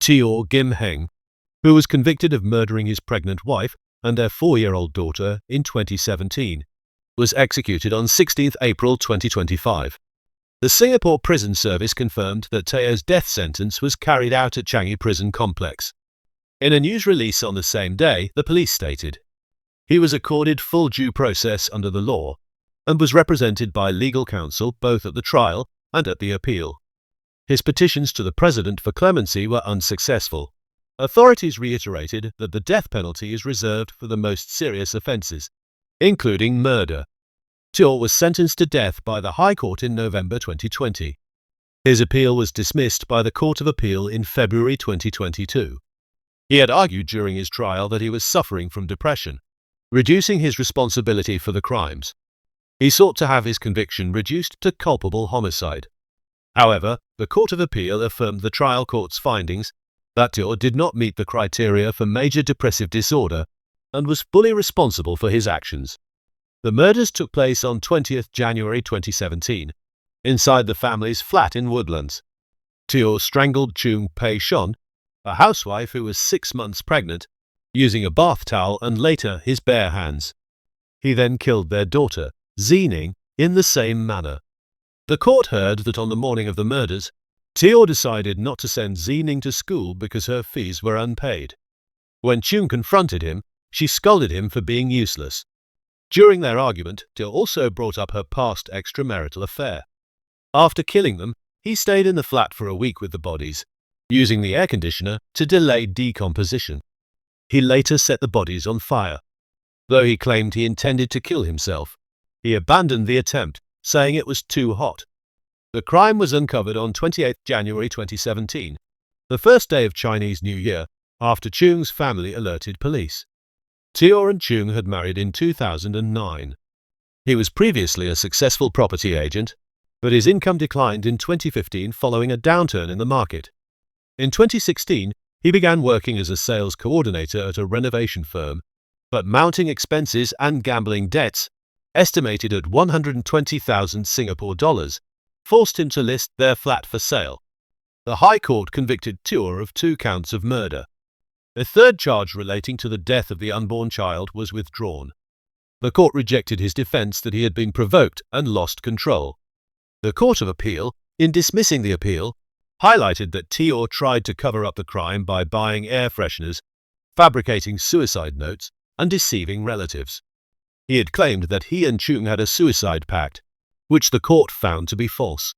Teo Ghim Heng, who was convicted of murdering his pregnant wife and their 4-year-old daughter in 2017, was executed on 16 April 2025. The Singapore Prison Service confirmed that Teo's death sentence was carried out at Changi Prison Complex. In a news release on the same day, the police stated, "He was accorded full due process under the law and was represented by legal counsel both at the trial and at the appeal. His petitions to the president for clemency were unsuccessful. Authorities reiterated that the death penalty is reserved for the most serious offences, including murder." Teo was sentenced to death by the High Court in November 2020. His appeal was dismissed by the Court of Appeal in February 2022. He had argued during his trial that he was suffering from depression, reducing his responsibility for the crimes. He sought to have his conviction reduced to culpable homicide. However, the Court of Appeal affirmed the trial court's findings that Teo did not meet the criteria for major depressive disorder and was fully responsible for his actions. The murders took place on 20 January 2017, inside the family's flat in Woodlands. Teo strangled Chung Pei-shon, a housewife who was 6 months pregnant, using a bath towel and later his bare hands. He then killed their daughter, Zining, in the same manner. The court heard that on the morning of the murders, Teo decided not to send Zining to school because her fees were unpaid. When Chung confronted him, she scolded him for being useless. During their argument, Teo also brought up her past extramarital affair. After killing them, he stayed in the flat for a week with the bodies, using the air conditioner to delay decomposition. He later set the bodies on fire. Though he claimed he intended to kill himself, he abandoned the attempt, saying it was too hot. The crime was uncovered on 28 January 2017, the first day of Chinese New Year, after Chung's family alerted police. Teo and Chung had married in 2009. He was previously a successful property agent, but his income declined in 2015 following a downturn in the market. In 2016, he began working as a sales coordinator at a renovation firm, but mounting expenses and gambling debts, estimated at 120,000 Singapore dollars, forced him to list their flat for sale. The High Court convicted Teo of 2 counts of murder. A third charge relating to the death of the unborn child was withdrawn. The court rejected his defense that he had been provoked and lost control. The Court of Appeal, in dismissing the appeal, highlighted that Teo tried to cover up the crime by buying air fresheners, fabricating suicide notes, and deceiving relatives. He had claimed that he and Chung had a suicide pact, which the court found to be false.